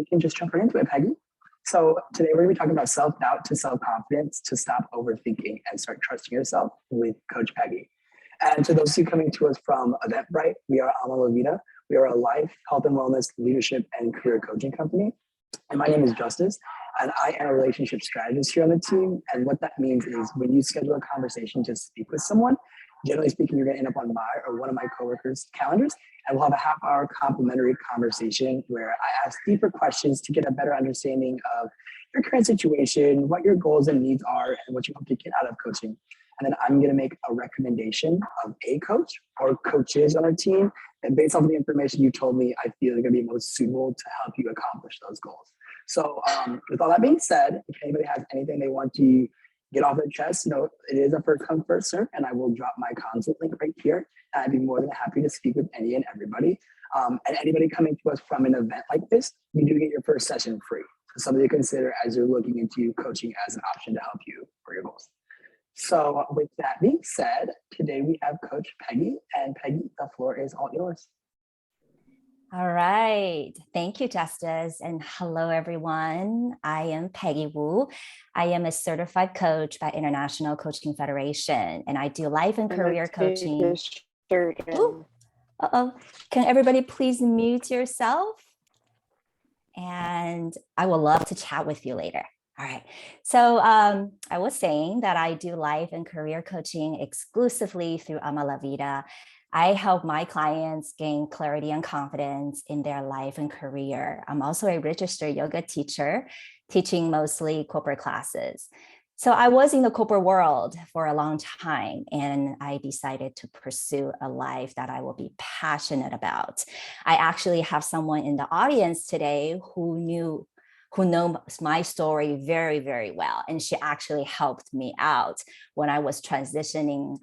can just jump right into it, Peggy. So today we're going to be talking about self-doubt to self-confidence to stop overthinking and start trusting yourself with Coach Peggy. And to those who are coming to us from Eventbrite, we are Alma La Vida. We are a life, health and wellness, leadership, and career coaching company. And my name is Justice, and I am a relationship strategist here on the team. And what that means is when you schedule a conversation to speak with someone, generally speaking, you're going to end up on my or one of my coworkers' calendars, and we'll have a half-hour complimentary conversation where I ask deeper questions to get a better understanding of your current situation, what your goals and needs are, and what you hope to get out of coaching. And then I'm going to make a recommendation of a coach or coaches on our team. And based on the information you told me, I feel they're going to be most suitable to help you accomplish those goals. So with all that being said, if anybody has anything they want to get off their chest, it is a first come, first serve, and I will drop my consult link right here. And I'd be more than happy to speak with any and everybody. And anybody coming to us from an event like this, you do get your first session free. So something to consider as you're looking into coaching as an option to help you for your goals. So with that being said, today we have Coach Peggy, and Peggy, the floor is all yours. All right. Thank you, Justice. And hello, everyone. I am Peggy Wu. I am a certified coach by International Coaching Federation, and I do life and career coaching. Uh-oh. Can everybody please mute yourself? And I would love to chat with you later. All right. So I was saying that I do life and career coaching exclusively through Alma La Vida. I help my clients gain clarity and confidence in their life and career. I'm also a registered yoga teacher, teaching mostly corporate classes. So I was in the corporate world for a long time, and I decided to pursue a life that I will be passionate about. I actually have someone in the audience today who knows my story very, very well. And she actually helped me out when I was transitioning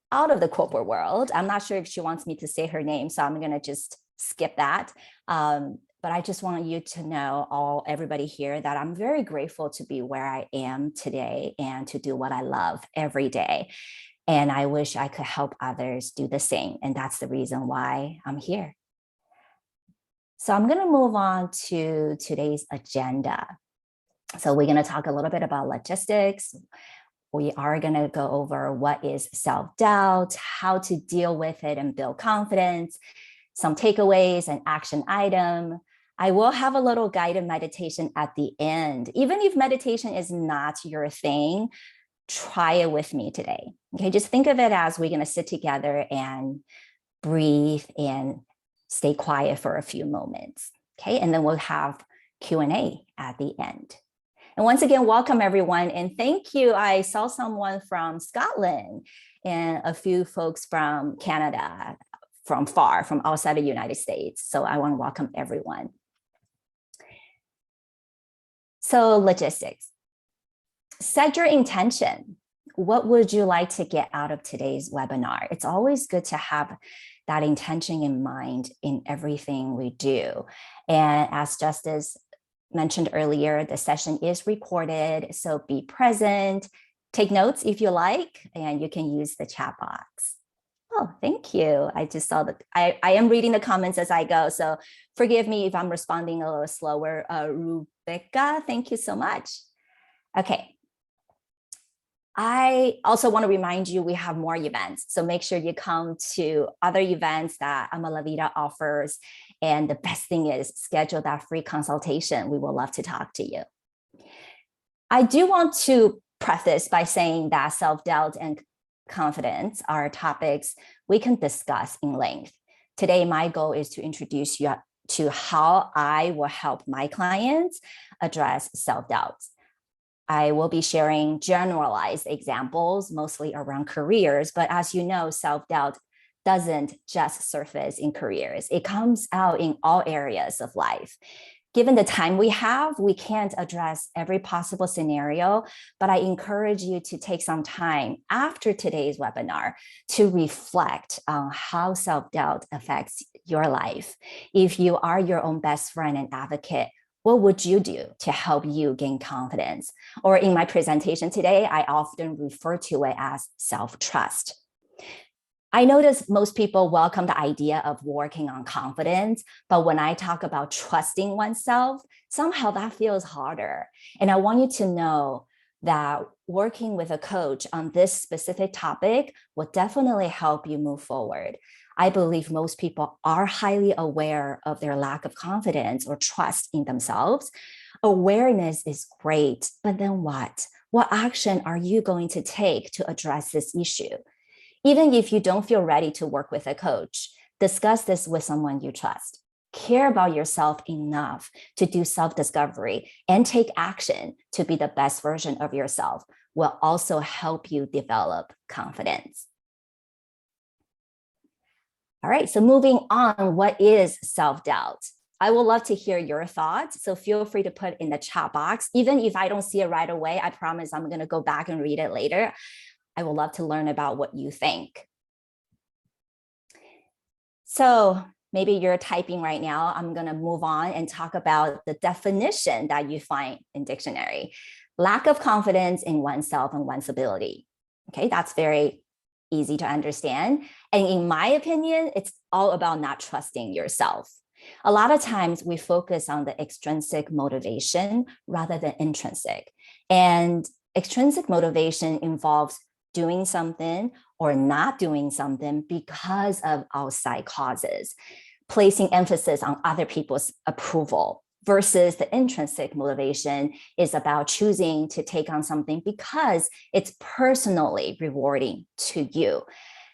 out of the corporate world. I'm not sure if she wants me to say her name, so I'm going to just skip that. But I just want you to know, everybody here, that I'm very grateful to be where I am today and to do what I love every day. And I wish I could help others do the same. And that's the reason why I'm here. So I'm going to move on to today's agenda. So we're going to talk a little bit about logistics. We are going to go over what is self-doubt, how to deal with it and build confidence, some takeaways and action item. I will have a little guided meditation at the end. Even if meditation is not your thing, try it with me today. Okay, just think of it as we're going to sit together and breathe and stay quiet for a few moments. Okay, and then we'll have Q&A at the end. And once again, welcome everyone. And thank you. I saw someone from Scotland and a few folks from Canada, from outside of the United States. So I want to welcome everyone. So logistics. Set your intention. What would you like to get out of today's webinar? It's always good to have that intention in mind in everything we do. And as Justice mentioned earlier, the session is recorded, so be present, take notes if you like, and you can use the chat box. Oh, thank you. I just saw that I am reading the comments as I go, so forgive me if I'm responding a little slower. Rebecca, thank you so much. Okay. I also want to remind you we have more events. So make sure you come to other events that Alma La Vida offers. And the best thing is schedule that free consultation. We would love to talk to you. I do want to preface by saying that self-doubt and confidence are topics we can discuss in length. Today, my goal is to introduce you to how I will help my clients address self-doubt. I will be sharing generalized examples, mostly around careers, but as you know, self-doubt doesn't just surface in careers. It comes out in all areas of life. Given the time we have, we can't address every possible scenario, but I encourage you to take some time after today's webinar to reflect on how self-doubt affects your life. If you are your own best friend and advocate, what would you do to help you gain confidence? Or in my presentation today, I often refer to it as self-trust. I notice most people welcome the idea of working on confidence, but when I talk about trusting oneself, somehow that feels harder. And I want you to know that working with a coach on this specific topic will definitely help you move forward. I believe most people are highly aware of their lack of confidence or trust in themselves. Awareness is great, but then what? What action are you going to take to address this issue? Even if you don't feel ready to work with a coach, discuss this with someone you trust. Care about yourself enough to do self-discovery and take action to be the best version of yourself will also help you develop confidence. All right, so moving on, what is self-doubt? I would love to hear your thoughts, so feel free to put in the chat box. Even if I don't see it right away, I promise I'm going to go back and read it later. I would love to learn about what you think. So maybe you're typing right now. I'm going to move on and talk about the definition that you find in dictionary. Lack of confidence in oneself and one's ability. Okay, that's very easy to understand. And in my opinion, it's all about not trusting yourself. A lot of times we focus on the extrinsic motivation rather than intrinsic. And extrinsic motivation involves doing something or not doing something because of outside causes, placing emphasis on other people's approval, versus the intrinsic motivation is about choosing to take on something because it's personally rewarding to you.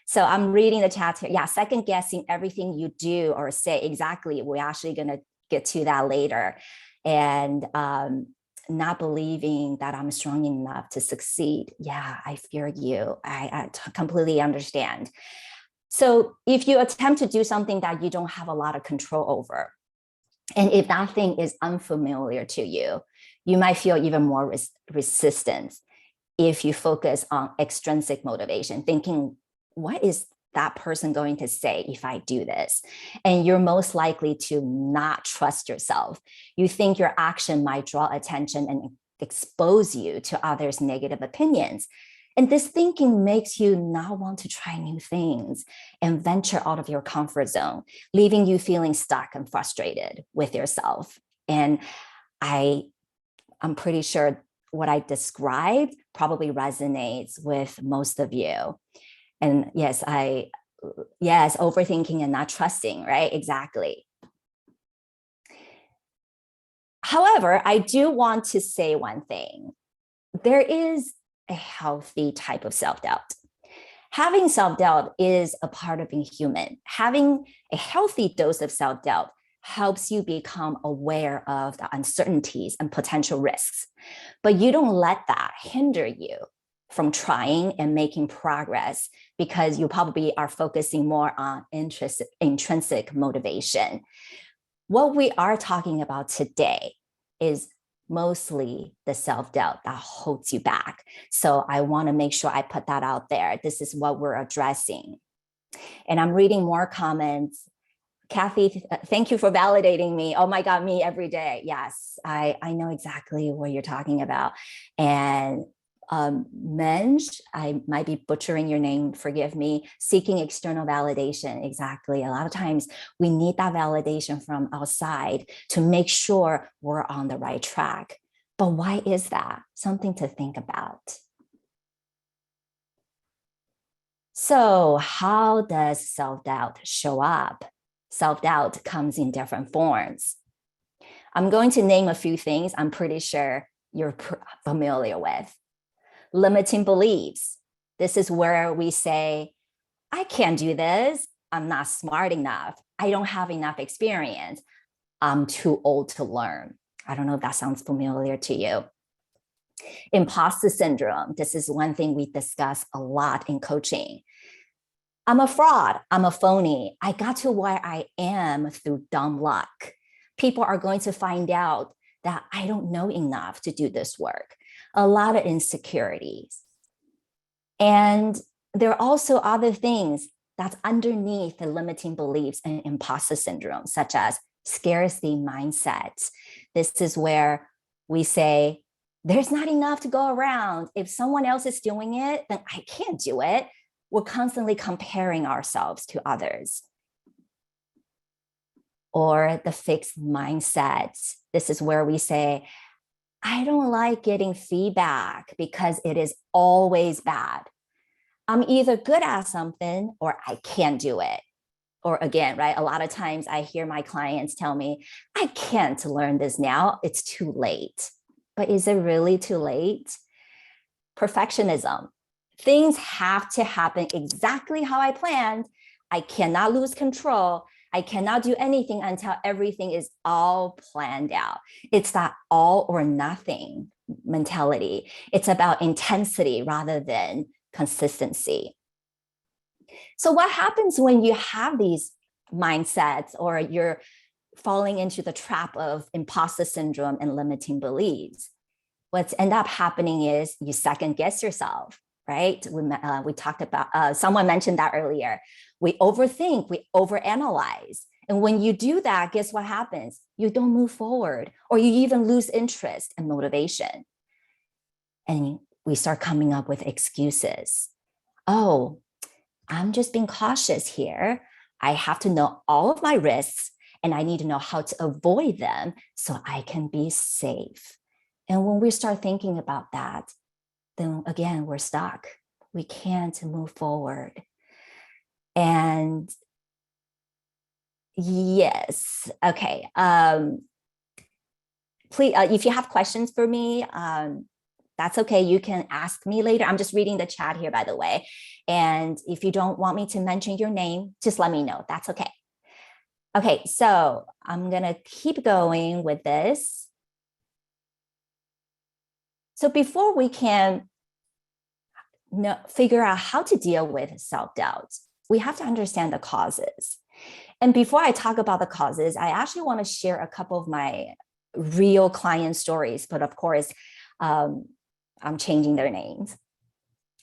So I'm reading the chat here. Yeah, second guessing everything you do or say. Exactly. We're actually going to get to that later. And not believing that I'm strong enough to succeed. Yeah, I fear you. I completely understand. So if you attempt to do something that you don't have a lot of control over, and if that thing is unfamiliar to you, you might feel even more resistance if you focus on extrinsic motivation, thinking, what is that person going to say if I do this? And you're most likely to not trust yourself. You think your action might draw attention and expose you to others' negative opinions. And this thinking makes you not want to try new things and venture out of your comfort zone, leaving you feeling stuck and frustrated with yourself. And I'm pretty sure what I described probably resonates with most of you. And yes, overthinking and not trusting, right? Exactly. However, I do want to say one thing. There is a healthy type of self-doubt. Having self-doubt is a part of being human. Having a healthy dose of self-doubt helps you become aware of the uncertainties and potential risks. But you don't let that hinder you from trying and making progress because you probably are focusing more on intrinsic motivation. What we are talking about today is mostly the self-doubt that holds you back. So I want to make sure I put that out there. This is what we're addressing. And I'm reading more comments. Kathy, thank you for validating me. Oh my God, me every day. Yes, I know exactly what you're talking about. And Menj, I might be butchering your name, forgive me, seeking external validation. Exactly. A lot of times we need that validation from outside to make sure we're on the right track. But why is that? Something to think about. So how does self-doubt show up? Self-doubt comes in different forms. I'm going to name a few things I'm pretty sure you're familiar with. Limiting beliefs. This is where we say, I can't do this. I'm not smart enough. I don't have enough experience. I'm too old to learn. I don't know if that sounds familiar to you. Imposter syndrome. This is one thing we discuss a lot in coaching. I'm a fraud. I'm a phony. I got to where I am through dumb luck. People are going to find out that I don't know enough to do this work. A lot of insecurities. And there are also other things that's underneath the limiting beliefs and imposter syndrome, such as scarcity mindset. This is where we say, there's not enough to go around. If someone else is doing it, then I can't do it. we're constantly comparing ourselves to others. Or the fixed mindset. This is where we say, I don't like getting feedback because it is always bad. I'm either good at something or I can't do it. Or again, right? A lot of times I hear my clients tell me, I can't learn this now. It's too late. But is it really too late? Perfectionism. Things have to happen exactly how I planned. I cannot lose control. I cannot do anything until everything is all planned out. It's that all or nothing mentality. It's about intensity rather than consistency. So what happens when you have these mindsets or you're falling into the trap of imposter syndrome and limiting beliefs? What's end up happening is you second guess yourself, right? We talked about, someone mentioned that earlier. We overthink, we overanalyze. And when you do that, guess what happens? You don't move forward, or you even lose interest and motivation. And we start coming up with excuses. Oh, I'm just being cautious here. I have to know all of my risks and I need to know how to avoid them so I can be safe. And when we start thinking about that, then again, we're stuck. We can't move forward. And yes, okay. Please, if you have questions for me, that's okay. You can ask me later. I'm just reading the chat here, by the way. And if you don't want me to mention your name, just let me know. That's okay. Okay, so I'm going to keep going with this. So before we can figure out how to deal with self-doubt, we have to understand the causes. And before I talk about the causes, I actually want to share a couple of my real client stories, but of course, I'm changing their names.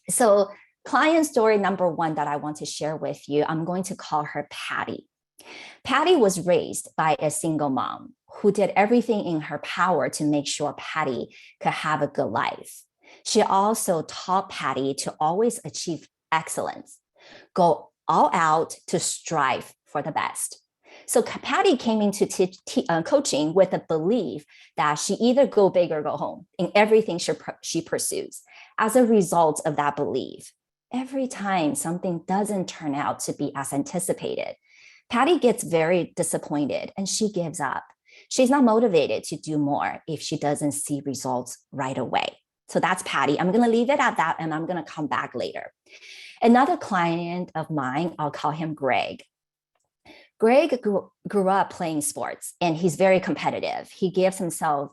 So client story number one that I want to share with you, I'm going to call her Patty. Patty was raised by a single mom who did everything in her power to make sure Patty could have a good life. She also taught Patty to always achieve excellence, go all out to strive for the best. So Patty came into coaching with a belief that she either go big or go home in everything she pursues. As a result of that belief, every time something doesn't turn out to be as anticipated, Patty gets very disappointed and she gives up. She's not motivated to do more if she doesn't see results right away. So that's Patty. I'm going to leave it at that and I'm going to come back later. Another client of mine, I'll call him Greg. Greg grew up playing sports and he's very competitive. He gives himself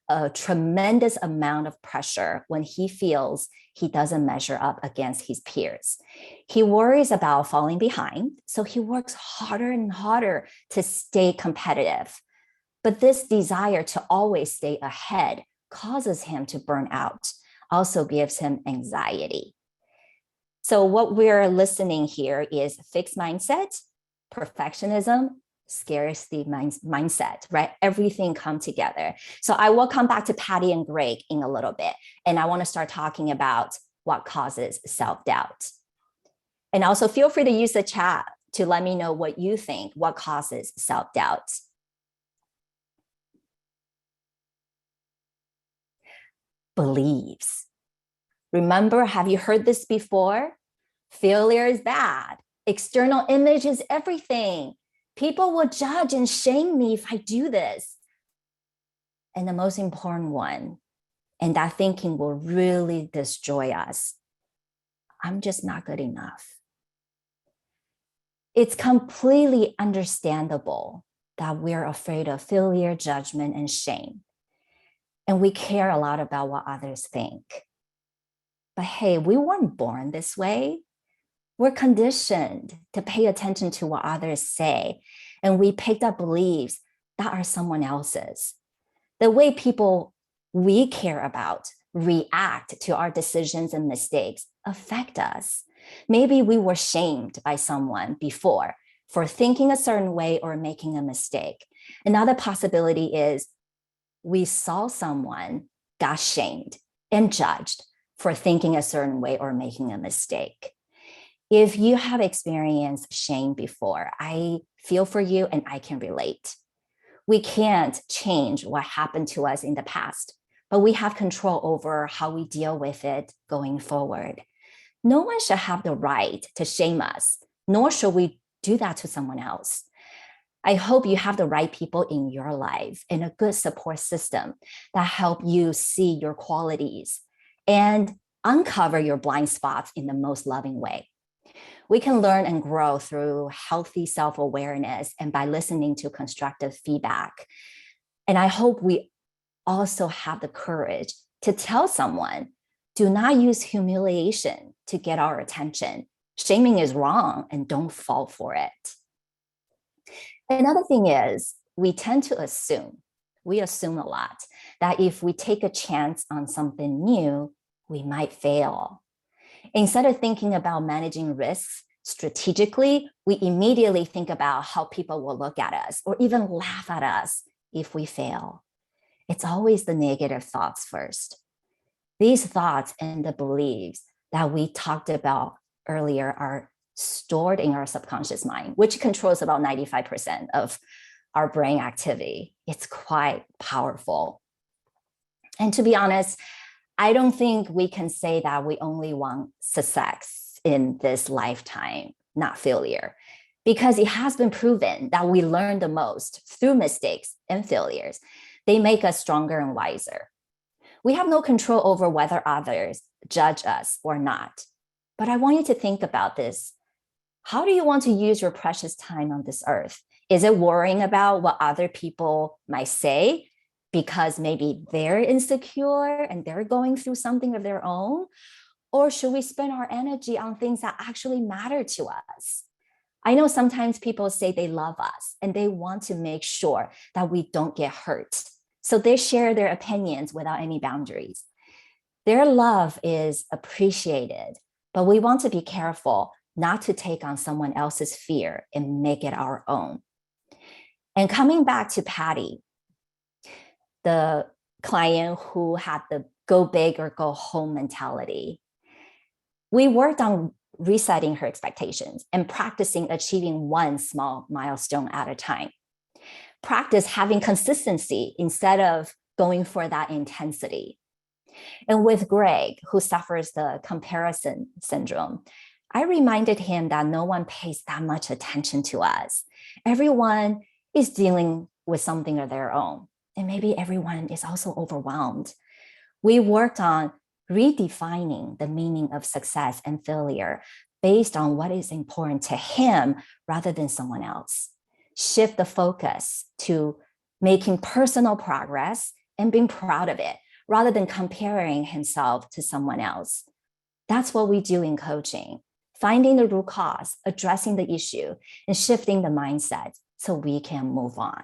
a tremendous amount of pressure when he feels he doesn't measure up against his peers. He worries about falling behind, so he works harder and harder to stay competitive. But this desire to always stay ahead causes him to burn out, also gives him anxiety. So what we're listening here is fixed mindset, perfectionism, scarcity mindset, right? Everything come together. So I will come back to Patty and Greg in a little bit. And I want to start talking about what causes self-doubt. And also feel free to use the chat to let me know what you think, what causes self-doubt. Beliefs. Remember, have you heard this before? Failure is bad. External image is everything. People will judge and shame me if I do this. And the most important one, and that thinking will really destroy us. I'm just not good enough. It's completely understandable that we're afraid of failure, judgment, and shame. And we care a lot about what others think. But hey, we weren't born this way. We're conditioned to pay attention to what others say, and we picked up beliefs that are someone else's. The way people we care about react to our decisions and mistakes affect us. Maybe we were shamed by someone before for thinking a certain way or making a mistake. Another possibility is we saw someone got shamed and judged for thinking a certain way or making a mistake. If you have experienced shame before, I feel for you and I can relate. We can't change what happened to us in the past, but we have control over how we deal with it going forward. No one should have the right to shame us, nor should we do that to someone else. I hope you have the right people in your life and a good support system that help you see your qualities and uncover your blind spots in the most loving way. We can learn and grow through healthy self-awareness and by listening to constructive feedback. And I hope we also have the courage to tell someone, do not use humiliation to get our attention. Shaming is wrong and don't fall for it. Another thing is we tend to assume a lot that if we take a chance on something new, we might fail. Instead of thinking about managing risks strategically, we immediately think about how people will look at us or even laugh at us if we fail. It's always the negative thoughts first. These thoughts and the beliefs that we talked about earlier are stored in our subconscious mind, which controls about 95% of our brain activity. It's quite powerful. And to be honest, I don't think we can say that we only want success in this lifetime, not failure, because it has been proven that we learn the most through mistakes and failures. They make us stronger and wiser. We have no control over whether others judge us or not. But I want you to think about this. How do you want to use your precious time on this earth? Is it worrying about what other people might say because maybe they're insecure and they're going through something of their own? Or should we spend our energy on things that actually matter to us? I know sometimes people say they love us and they want to make sure that we don't get hurt. So they share their opinions without any boundaries. Their love is appreciated, but we want to be careful not to take on someone else's fear and make it our own. And coming back to Patty, the client who had the go big or go home mentality, we worked on resetting her expectations and practicing achieving one small milestone at a time. Practice having consistency instead of going for that intensity. And with Greg, who suffers the comparison syndrome, I reminded him that no one pays that much attention to us. Everyone is dealing with something of their own. And maybe everyone is also overwhelmed. We worked on redefining the meaning of success and failure based on what is important to him rather than someone else. Shift the focus to making personal progress and being proud of it rather than comparing himself to someone else. That's what we do in coaching, finding the root cause, addressing the issue, and shifting the mindset so we can move on.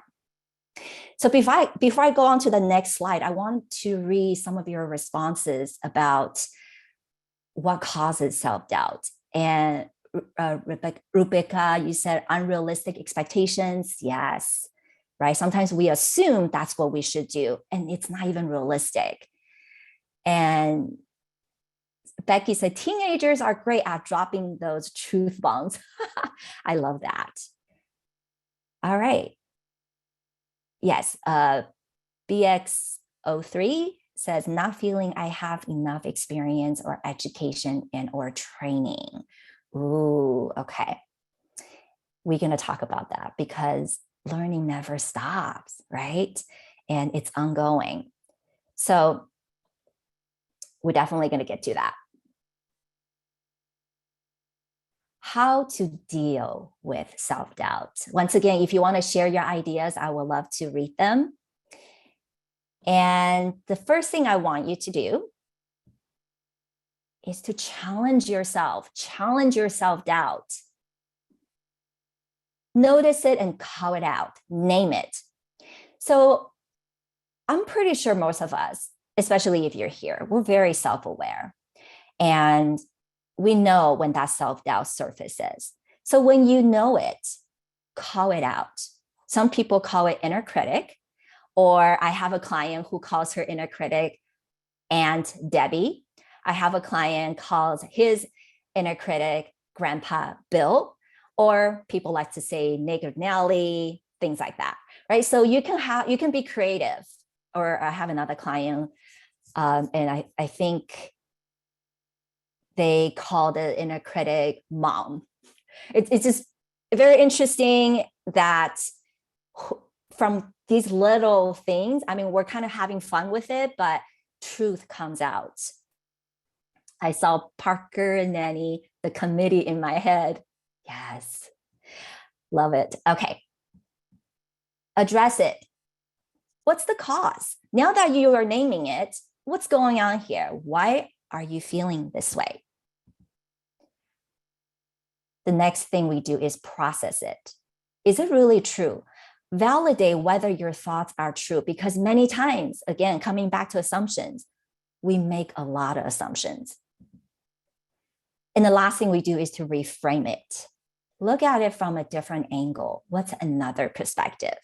So before I go on to the next slide, I want to read some of your responses about what causes self-doubt. And Rebecca, you said unrealistic expectations. Yes, right? Sometimes we assume that's what we should do, and it's not even realistic. And Becky said, teenagers are great at dropping those truth bombs. I love that. All right. Yes, BX03 says, not feeling I have enough experience or education and or training. Ooh, okay. We're going to talk about that because learning never stops, right? And it's ongoing. So we're definitely going to get to that. How to deal with self-doubt. Once again, if you want to share your ideas, I would love to read them. And the first thing I want you to do is to challenge your self-doubt. Notice it and call it out, name it. So I'm pretty sure most of us, especially if you're here, we're very self-aware. And we know when that self-doubt surfaces. So when you know it, call it out. Some people call it inner critic, or I have a client who calls her inner critic Aunt Debbie. I have a client calls his inner critic Grandpa Bill, or people like to say Neighbor Nelly, things like that, right? So you can be creative. Or I have another client, and I think they call the inner critic mom. It's just very interesting that from these little things, I mean, we're kind of having fun with it, but truth comes out. I saw Parker and Nanny, the committee in my head. Yes, love it. Okay, address it. What's the cause? Now that you are naming it, what's going on here? Why are you feeling this way? The next thing we do is process it. Is it really true? Validate whether your thoughts are true, because many times, again, coming back to assumptions, we make a lot of assumptions. And the last thing we do is to reframe it. Look at it from a different angle. What's another perspective?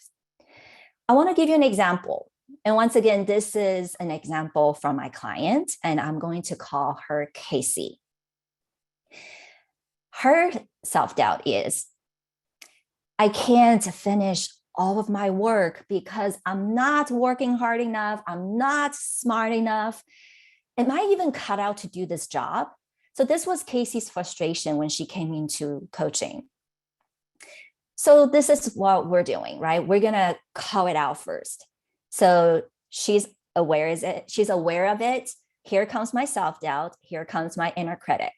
I want to give you an example. And once again, this is an example from my client, and I'm going to call her Casey. Her self-doubt is, I can't finish all of my work because I'm not working hard enough. I'm not smart enough. Am I even cut out to do this job? So this was Casey's frustration when she came into coaching. So this is what we're doing, right? We're going to call it out first. So she's aware of it. Here comes my self-doubt. Here comes my inner critic.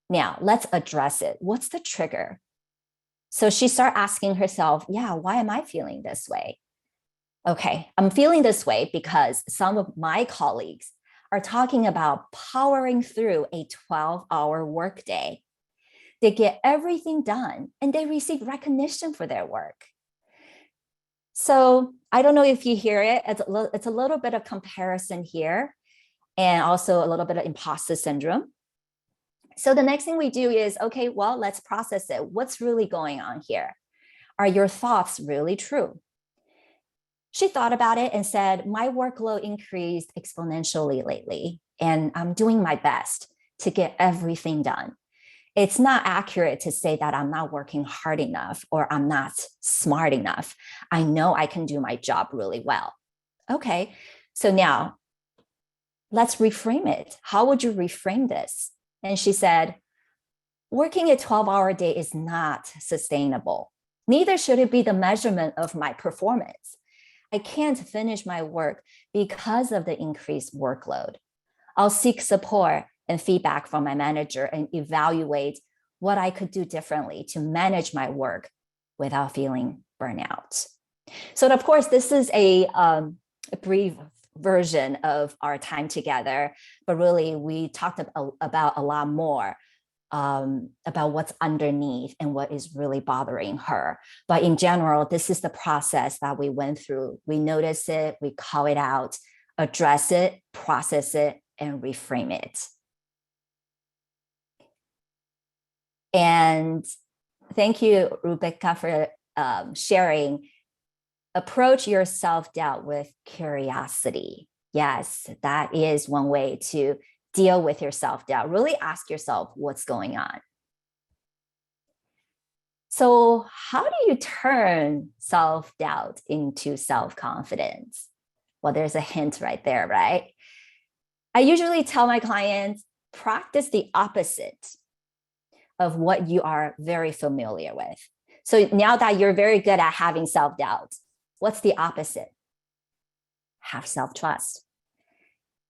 Now let's address it. What's the trigger? So she started asking herself, yeah, why am I feeling this way? Okay, I'm feeling this way because some of my colleagues are talking about powering through a 12-hour workday. They get everything done and they receive recognition for their work. So I don't know if you hear it. It's a little bit of comparison here, and also a little bit of imposter syndrome. So the next thing we do is, okay, well, let's process it. What's really going on here? Are your thoughts really true? She thought about it and said, my workload increased exponentially lately, and I'm doing my best to get everything done. It's not accurate to say that I'm not working hard enough or I'm not smart enough. I know I can do my job really well. Okay, so now let's reframe it. How would you reframe this? And she said, working a 12-hour day is not sustainable. Neither should it be the measurement of my performance. I can't finish my work because of the increased workload. I'll seek support and feedback from my manager and evaluate what I could do differently to manage my work without feeling burnout. So of course, this is a brief version of our time together, but really we talked about a lot more about what's underneath and what is really bothering her. But in general, this is the process that we went through. We notice it, we call it out, address it, process it, and reframe it. And thank you, Rebecca, for sharing. Approach your self-doubt with curiosity. Yes, that is one way to deal with your self-doubt. Really ask yourself what's going on. So how do you turn self-doubt into self-confidence? Well, there's a hint right there, right? I usually tell my clients, practice the opposite of what you are very familiar with. So now that you're very good at having self-doubt, what's the opposite? Have self-trust.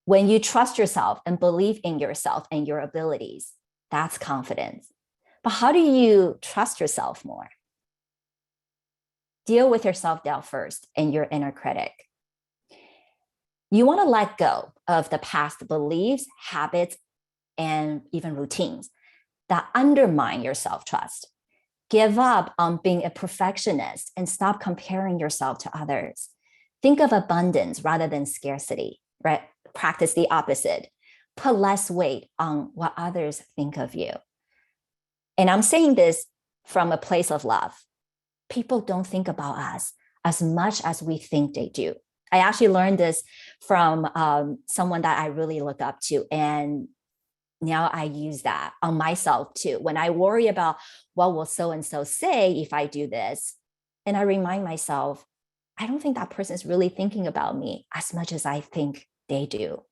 When you trust yourself and believe in yourself and your abilities, that's confidence. But how do you trust yourself more? Deal with your self-doubt first and your inner critic. You want to let go of the past beliefs, habits, and even routines that undermine your self-trust. Give up on being a perfectionist and stop comparing yourself to others. Think of abundance rather than scarcity, right? Practice the opposite. Put less weight on what others think of you. And I'm saying this from a place of love. People don't think about us as much as we think they do. I actually learned this from someone that I really look up to. And now I use that on myself too. When I worry about what will so-and-so say if I do this, and I remind myself, I don't think that person is really thinking about me as much as I think they do.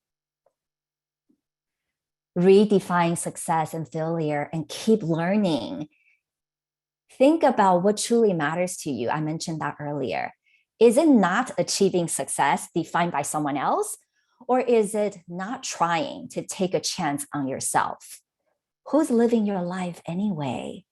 Redefine success and failure and keep learning. Think about what truly matters to you. I mentioned that earlier. Is it not achieving success defined by someone else? Or is it not trying to take a chance on yourself? Who's living your life anyway?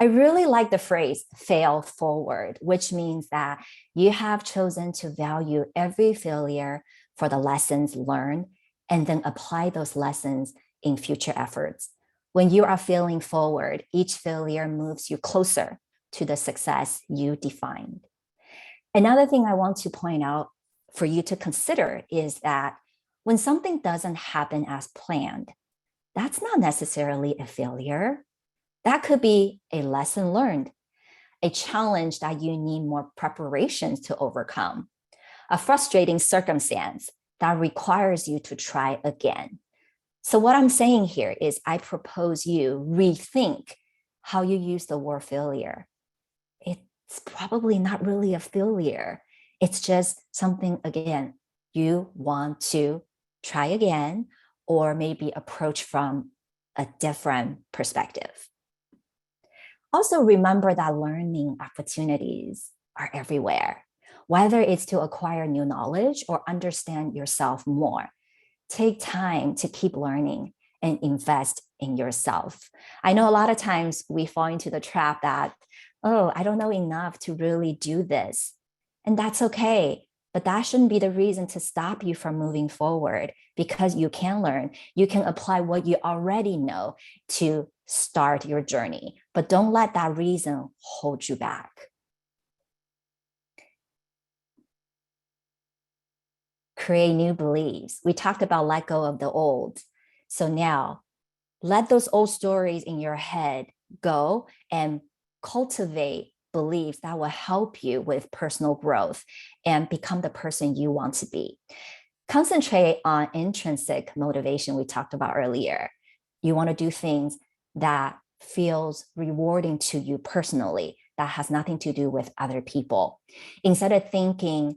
I really like the phrase fail forward, which means that you have chosen to value every failure for the lessons learned and then apply those lessons in future efforts. When you are failing forward, each failure moves you closer to the success you defined. Another thing I want to point out for you to consider is that when something doesn't happen as planned, that's not necessarily a failure. That could be a lesson learned, a challenge that you need more preparations to overcome, a frustrating circumstance that requires you to try again. So what I'm saying here is I propose you rethink how you use the word failure. It's probably not really a failure. It's just something, again, you want to try again, or maybe approach from a different perspective. Also, remember that learning opportunities are everywhere, whether it's to acquire new knowledge or understand yourself more. Take time to keep learning and invest in yourself. I know a lot of times we fall into the trap that, oh, I don't know enough to really do this. And that's okay. But that shouldn't be the reason to stop you from moving forward, because you can learn. You can apply what you already know to start your journey. But don't let that reason hold you back. Create new beliefs. We talked about let go of the old. So now let those old stories in your head go and cultivate beliefs that will help you with personal growth and become the person you want to be. Concentrate on intrinsic motivation we talked about earlier. You want to do things that feels rewarding to you personally, that has nothing to do with other people. Instead of thinking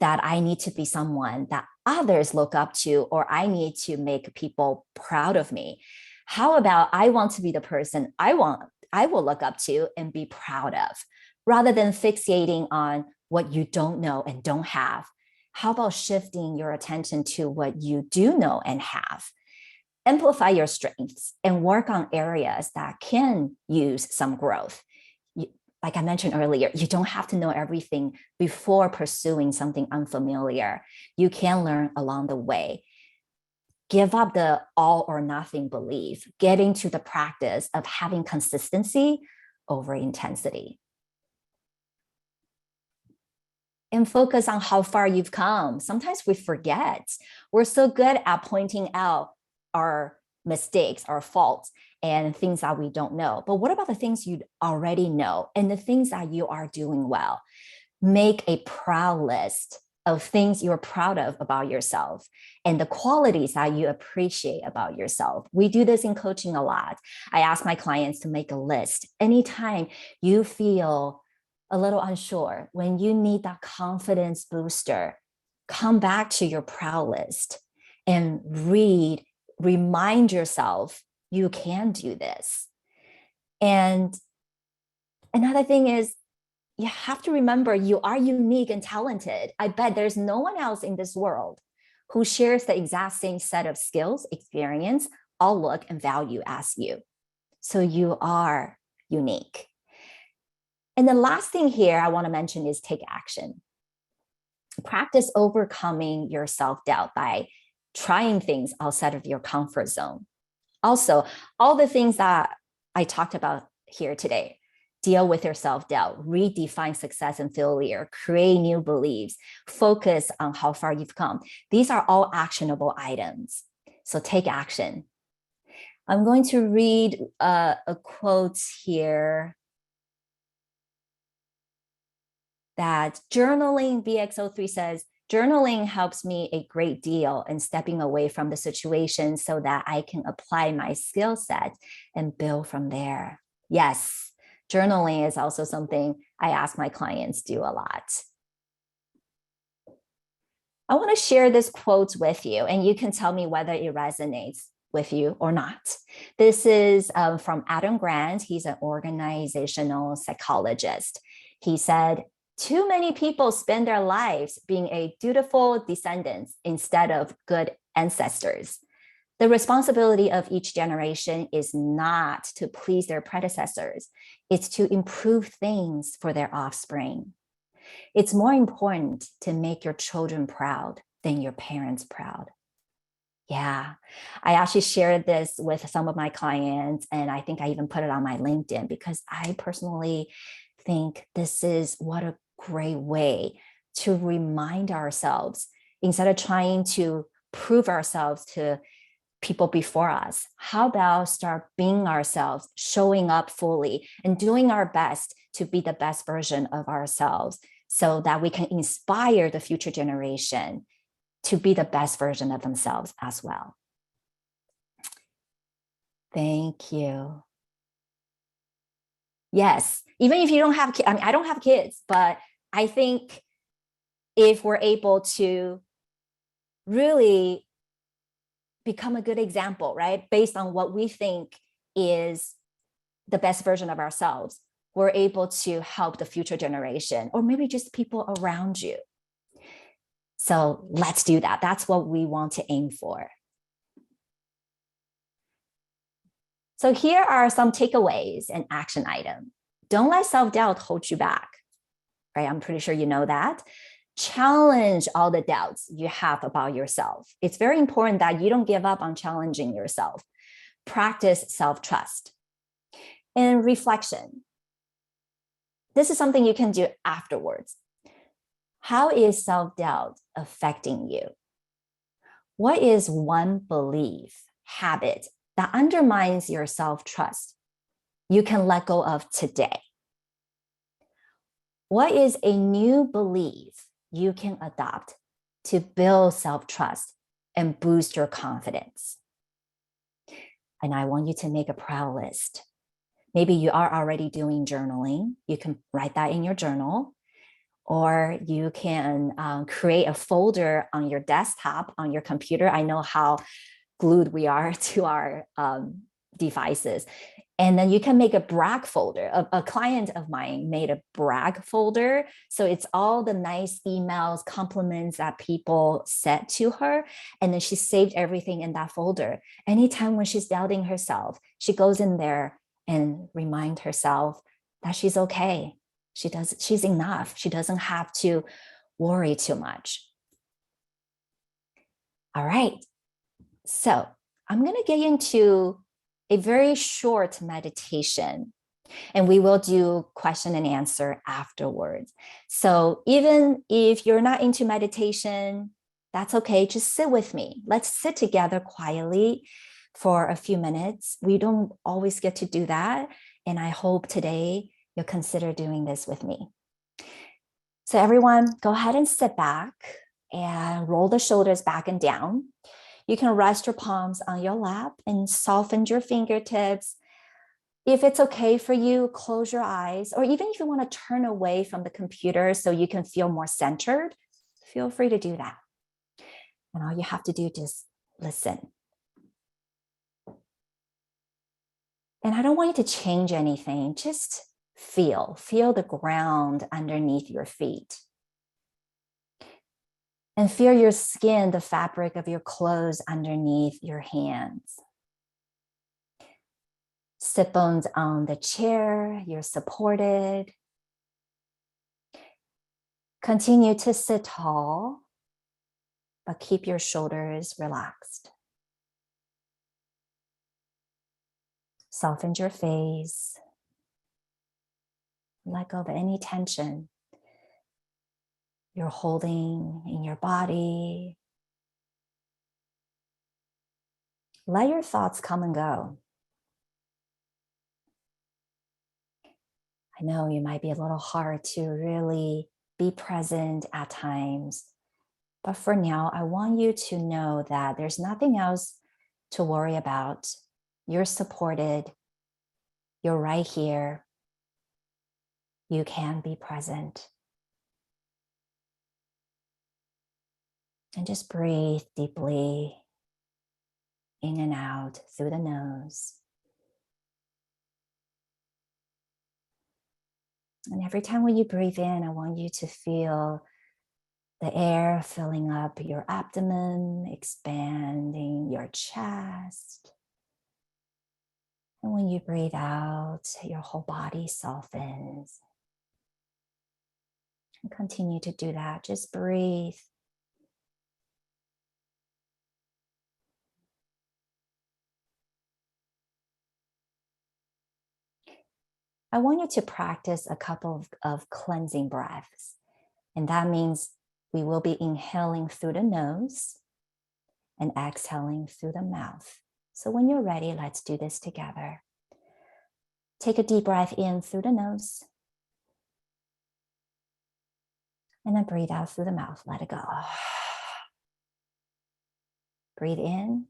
that I need to be someone that others look up to, or I need to make people proud of me, how about I want to be the person I will look up to and be proud of, rather than fixating on what you don't know and don't have. How about shifting your attention to what you do know and have? Amplify your strengths and work on areas that can use some growth. Like I mentioned earlier, you don't have to know everything before pursuing something unfamiliar. You can learn along the way. Give up the all or nothing belief. Get into the practice of having consistency over intensity. And focus on how far you've come. Sometimes we forget. We're so good at pointing out our mistakes, our faults, and things that we don't know. But what about the things you already know and the things that you are doing well? Make a proud list of things you're proud of about yourself and the qualities that you appreciate about yourself. We do this in coaching a lot. I ask my clients to make a list. Anytime you feel a little unsure, when you need that confidence booster, come back to your proud list and remind yourself you can do this. And another thing is, you have to remember you are unique and talented. I bet there's no one else in this world who shares the exact same set of skills, experience, outlook, and value as you. So you are unique. And the last thing here I want to mention is take action. Practice overcoming your self-doubt by trying things outside of your comfort zone. Also, all the things that I talked about here today, deal with your self-doubt, redefine success and failure, create new beliefs, focus on how far you've come. These are all actionable items. So take action. I'm going to read a quote here that journaling BX03 says, journaling helps me a great deal in stepping away from the situation so that I can apply my skill set and build from there. Yes, journaling is also something I ask my clients do a lot. I want to share this quote with you, and you can tell me whether it resonates with you or not. This is from Adam Grant. He's an organizational psychologist. He said, too many people spend their lives being a dutiful descendants instead of good ancestors. The responsibility of each generation is not to please their predecessors. It's to improve things for their offspring. It's more important to make your children proud than your parents proud. Yeah, I actually shared this with some of my clients, and I think I even put it on my LinkedIn because I personally think this is what a great way to remind ourselves instead of trying to prove ourselves to people before us. How about start being ourselves, showing up fully, and doing our best to be the best version of ourselves so that we can inspire the future generation to be the best version of themselves as well. Thank you. Yes, even if you don't have kids, I mean, I don't have kids, but I think if we're able to really become a good example, right? Based on what we think is the best version of ourselves, we're able to help the future generation or maybe just people around you. So let's do that. That's what we want to aim for. So here are some takeaways and action items. Don't let self-doubt hold you back, right? I'm pretty sure you know that. Challenge all the doubts you have about yourself. It's very important that you don't give up on challenging yourself. Practice self-trust. And reflection. This is something you can do afterwards. How is self-doubt affecting you? What is one belief, habit that undermines your self-trust you can let go of today? What is a new belief you can adopt to build self-trust and boost your confidence? And I want you to make a proud list. Maybe you are already doing journaling. You can write that in your journal, or you can create a folder on your desktop, on your computer. I know how glued we are to our devices. And then you can make a brag folder. A client of mine made a brag folder. So it's all the nice emails, compliments that people said to her. And then she saved everything in that folder. Anytime when she's doubting herself, she goes in there and remind herself that she's okay. She's enough. She doesn't have to worry too much. All right. So I'm going to get into a very short meditation, and we will do question and answer afterwards. So even if you're not into meditation, that's okay. Just sit with me. Let's sit together quietly for a few minutes. We don't always get to do that. And I hope today you'll consider doing this with me. So everyone, go ahead and sit back and roll the shoulders back and down. You can rest your palms on your lap and soften your fingertips. If it's okay for you, close your eyes, or even if you want to turn away from the computer so you can feel more centered, feel free to do that. And all you have to do is just listen. And I don't want you to change anything, just feel the ground underneath your feet. And feel your skin, the fabric of your clothes underneath your hands. Sit bones on the chair, you're supported. Continue to sit tall, but keep your shoulders relaxed. Soften your face. Let go of any tension you're holding in your body. Let your thoughts come and go. I know it might be a little hard to really be present at times, But for now, I want you to know that there's nothing else to worry about. You're supported. You're right here. You can be present. And just breathe deeply in and out through the nose. And every time when you breathe in, I want you to feel the air filling up your abdomen, expanding your chest. And when you breathe out, your whole body softens. And continue to do that. Just breathe. I want you to practice a couple of cleansing breaths. And that means we will be inhaling through the nose and exhaling through the mouth. So when you're ready, let's do this together. Take a deep breath in through the nose. And then breathe out through the mouth. Let it go. Breathe in.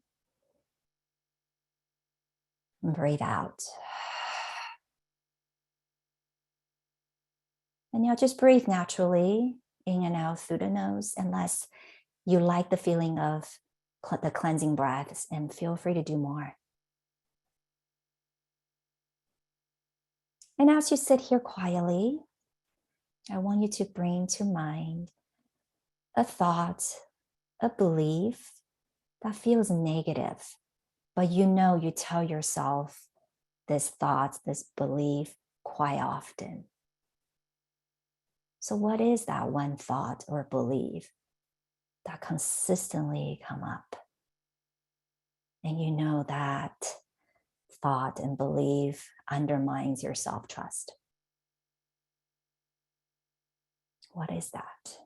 And breathe out. And now just breathe naturally in and out through the nose, unless you like the feeling of the cleansing breaths, and feel free to do more. And as you sit here quietly, I want you to bring to mind a thought, a belief that feels negative, but you tell yourself this thought, this belief quite often. So what is that one thought or belief that consistently come up? And you know that thought and belief undermines your self-trust. What is that?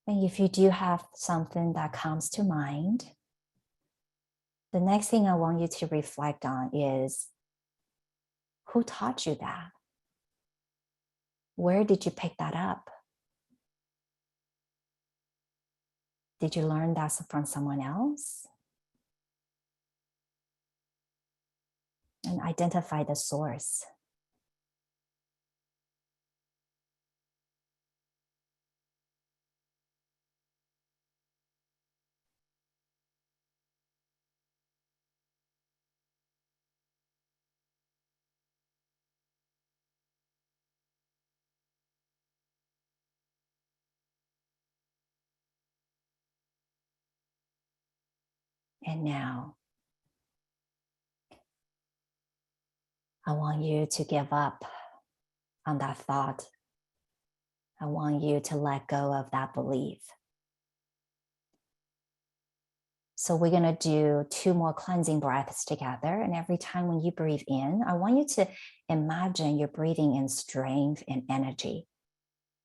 And if you do have something that comes to mind, the next thing I want you to reflect on is, who taught you that? Where did you pick that up? Did you learn that from someone else? And identify the source. And now, I want you to give up on that thought. I want you to let go of that belief. So we're going to do 2 more cleansing breaths together. And every time when you breathe in, I want you to imagine you're breathing in strength and energy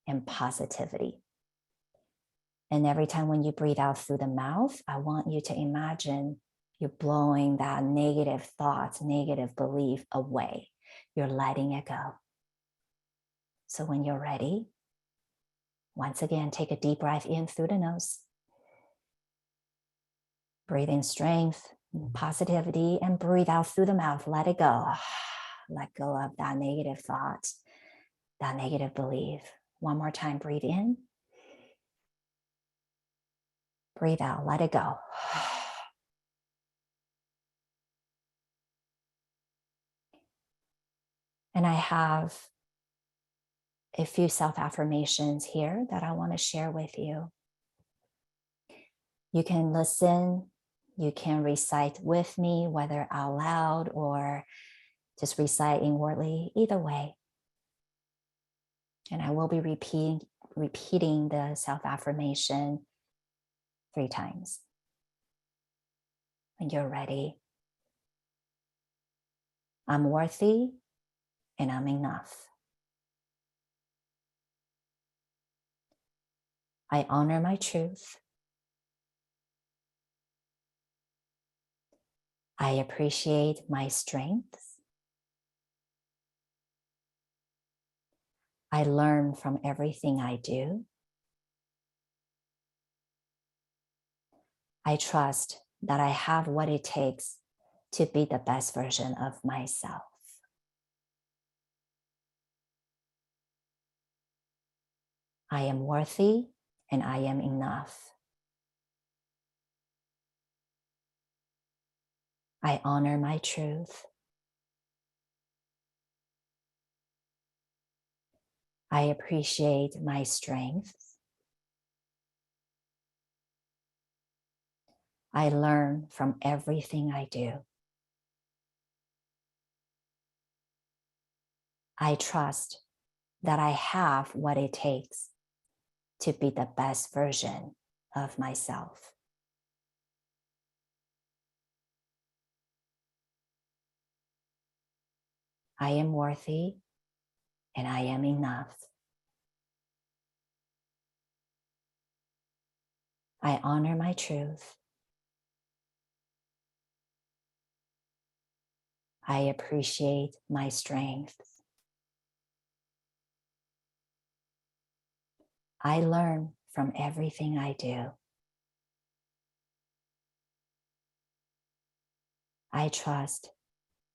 and positivity. And every time when you breathe out through the mouth, I want you to imagine you're blowing that negative thoughts, negative belief away. You're letting it go. So when you're ready, once again, take a deep breath in through the nose. Breathe in strength, positivity, and breathe out through the mouth. Let it go. Let go of that negative thought, that negative belief. One more time, breathe in. Breathe out, let it go. And I have a few self-affirmations here that I want to share with you. You can listen, you can recite with me, whether out loud or just recite inwardly, either way. And I will be repeating the self-affirmation 3 times. When you're ready, I'm worthy and I'm enough. I honor my truth. I appreciate my strengths. I learn from everything I do. I trust that I have what it takes to be the best version of myself. I am worthy and I am enough. I honor my truth. I appreciate my strengths. I learn from everything I do. I trust that I have what it takes to be the best version of myself. I am worthy and I am enough. I honor my truth. I appreciate my strengths. I learn from everything I do. I trust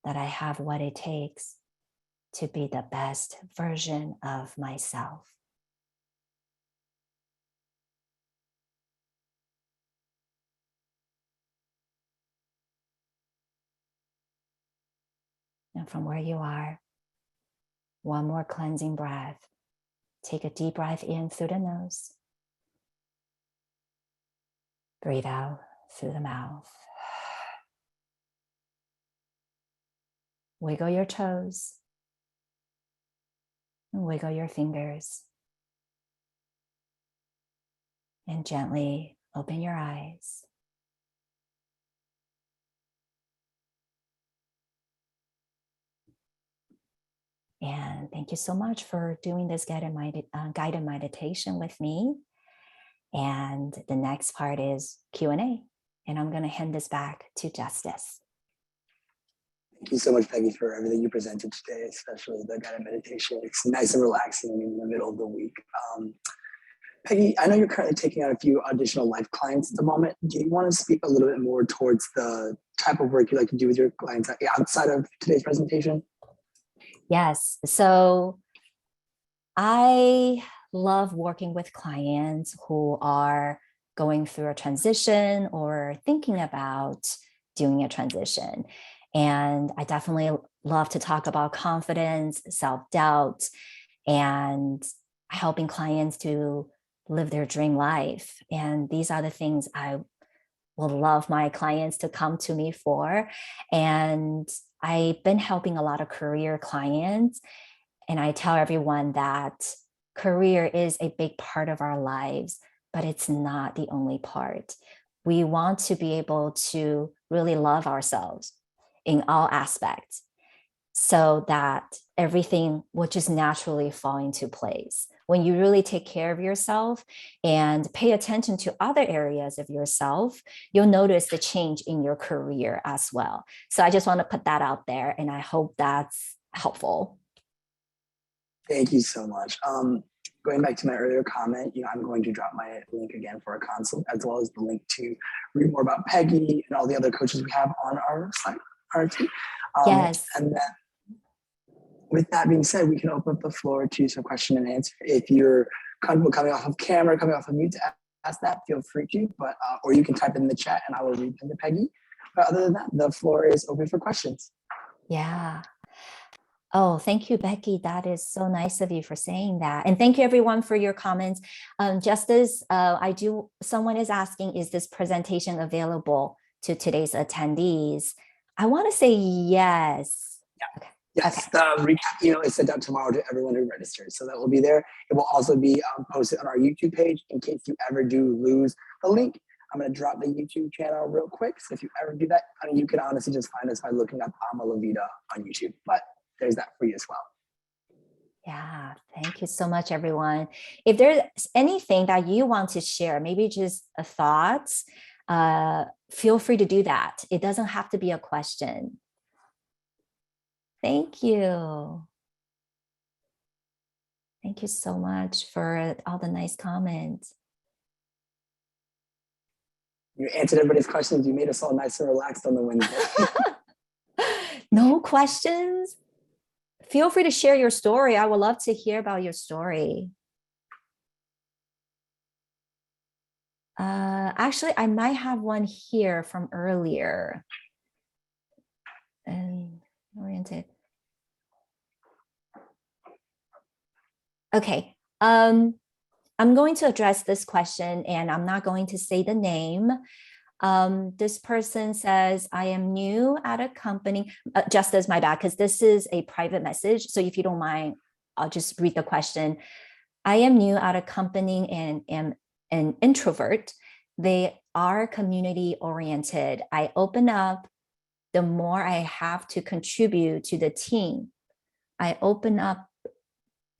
that I have what it takes to be the best version of myself. And from where you are, one more cleansing breath. Take a deep breath in through the nose. Breathe out through the mouth. Wiggle your toes. And wiggle your fingers. And gently open your eyes. And thank you so much for doing this guided meditation with me. And the next part is Q&A. And I'm going to hand this back to Justice. Thank you so much, Peggy, for everything you presented today, especially the guided meditation. It's nice and relaxing in the middle of the week. Peggy, I know you're currently taking on a few additional life clients at the moment. Do you want to speak a little bit more towards the type of work you like to do with your clients outside of today's presentation? Yes. So I love working with clients who are going through a transition or thinking about doing a transition. And I definitely love to talk about confidence, self-doubt, and helping clients to live their dream life. And these are the things I will love my clients to come to me for. And I've been helping a lot of career clients. And I tell everyone that career is a big part of our lives, but it's not the only part. We want to be able to really love ourselves in all aspects so that everything will just naturally fall into place. When you really take care of yourself and pay attention to other areas of yourself, you'll notice the change in your career as well. So I just want to put that out there, and I hope that's helpful. Thank you so much. Going back to my earlier comment, I'm going to drop my link again for a consult, as well as the link to read more about Peggy and all the other coaches we have on our site, our team. Yes. And then with that being said, we can open up the floor to some question and answer. If you're comfortable coming off of camera, coming off of mute to ask that, feel free to, but or you can type it in the chat and I will read them to Peggy. But other than that, the floor is open for questions. Yeah. Oh, thank you, Becky. That is so nice of you for saying that. And thank you everyone for your comments. Justice, someone is asking, is this presentation available to today's attendees? I want to say yes. Yeah. Okay. Yes, Okay. the recap email is sent out tomorrow to everyone who registers. So that will be there. It will also be posted on our YouTube page in case you ever do lose the link. I'm going to drop the YouTube channel real quick. So if you ever do that, you can honestly just find us by looking up Ama La Vida on YouTube. But there's that for you as well. Yeah, thank you so much, everyone. If there's anything that you want to share, maybe just a thought, feel free to do that. It doesn't have to be a question. Thank you. Thank you so much for all the nice comments. You answered everybody's questions. You made us all nice and relaxed on the Wednesday. No questions? Feel free to share your story. I would love to hear about your story. Actually, I might have one here from earlier. And oriented. Okay. I'm going to address this question and I'm not going to say the name. This person says, I am new at a company, just as my bad, because this is a private message. So if you don't mind, I'll just read the question. I am new at a company and am an introvert. They are community oriented. I open up the more I have to contribute to the team. I open up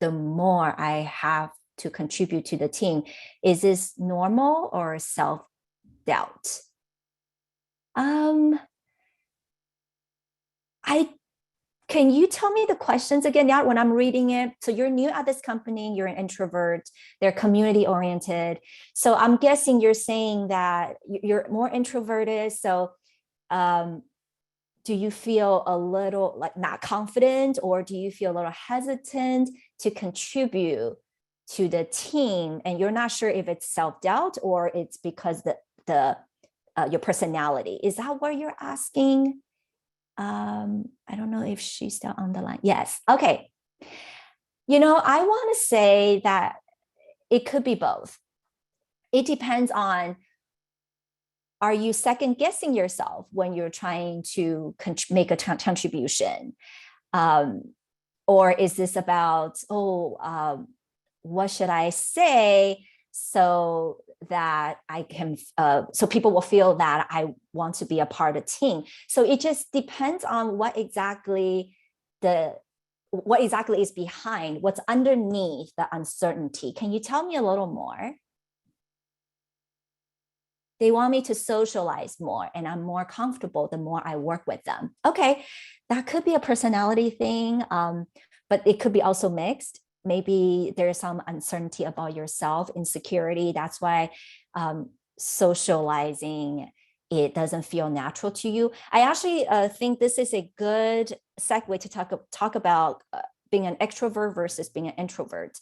the more I have to contribute to the team. Is this normal or self-doubt? Can you tell me the questions again? Yeah, when I'm reading it. So you're new at this company, you're an introvert, they're community oriented. So I'm guessing you're saying that you're more introverted. So do you feel a little like not confident, or do you feel a little hesitant to contribute to the team? And you're not sure if it's self-doubt or it's because your personality. Is that what you're asking? I don't know if she's still on the line. Yes. Okay. I want to say that it could be both. It depends on, are you second guessing yourself when you're trying to make a contribution? Or is this about, what should I say so that I can, so people will feel that I want to be a part of the team. So it just depends on what exactly is behind, what's underneath the uncertainty. Can you tell me a little more? They want me to socialize more and I'm more comfortable the more I work with them. Okay, that could be a personality thing, but it could be also mixed. Maybe there's some uncertainty about yourself, insecurity. That's why socializing, it doesn't feel natural to you. I actually think this is a good segue to talk about being an extrovert versus being an introvert.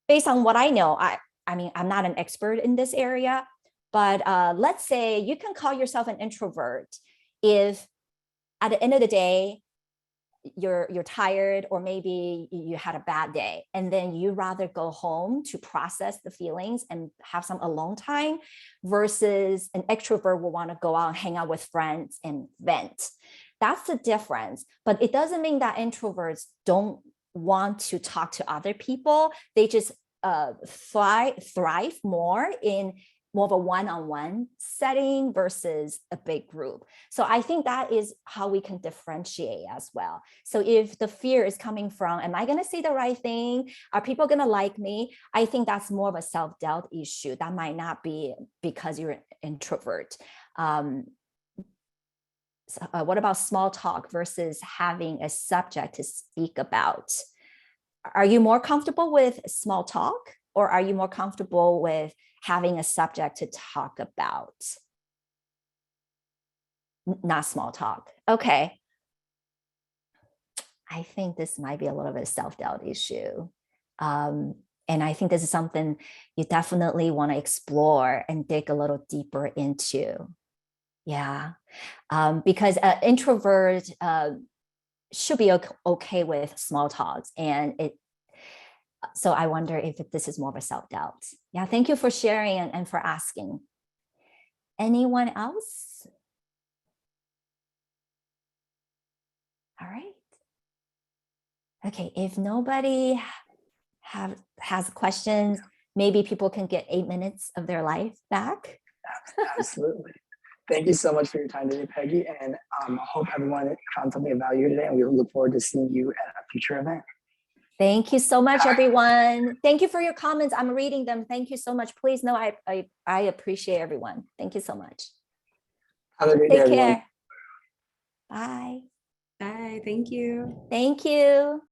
Based on what I know, I mean, I'm not an expert in this area, but let's say you can call yourself an introvert if at the end of the day, you're tired, or maybe you had a bad day, and then you rather go home to process the feelings and have some alone time, versus an extrovert will want to go out and hang out with friends and vent. That's the difference. But it doesn't mean that introverts don't want to talk to other people. They just thrive more in more of a one-on-one setting versus a big group. So I think that is how we can differentiate as well. So if the fear is coming from, am I going to say the right thing? Are people going to like me? I think that's more of a self-doubt issue. That might not be because you're an introvert. What about small talk versus having a subject to speak about? Are you more comfortable with small talk, or are you more comfortable with having a subject to talk about? Not small talk. Okay. I think this might be a little bit of self-doubt issue. And I think this is something you definitely want to explore and dig a little deeper into. Yeah. Because an introvert should be okay with small talks, and so I wonder if this is more of a self-doubt. Yeah, thank you for sharing and for asking. Anyone else? All right. Okay, if nobody has questions, maybe people can get 8 minutes of their life back. Absolutely. Thank you so much for your time today, Peggy. And I hope everyone found something of value today. And we look forward to seeing you at a future event. Thank you so much, everyone. Thank you for your comments. I'm reading them. Thank you so much. Please know I appreciate everyone. Thank you so much. Have a great day, Take everyone. care. Bye. Bye. Thank you. Thank you.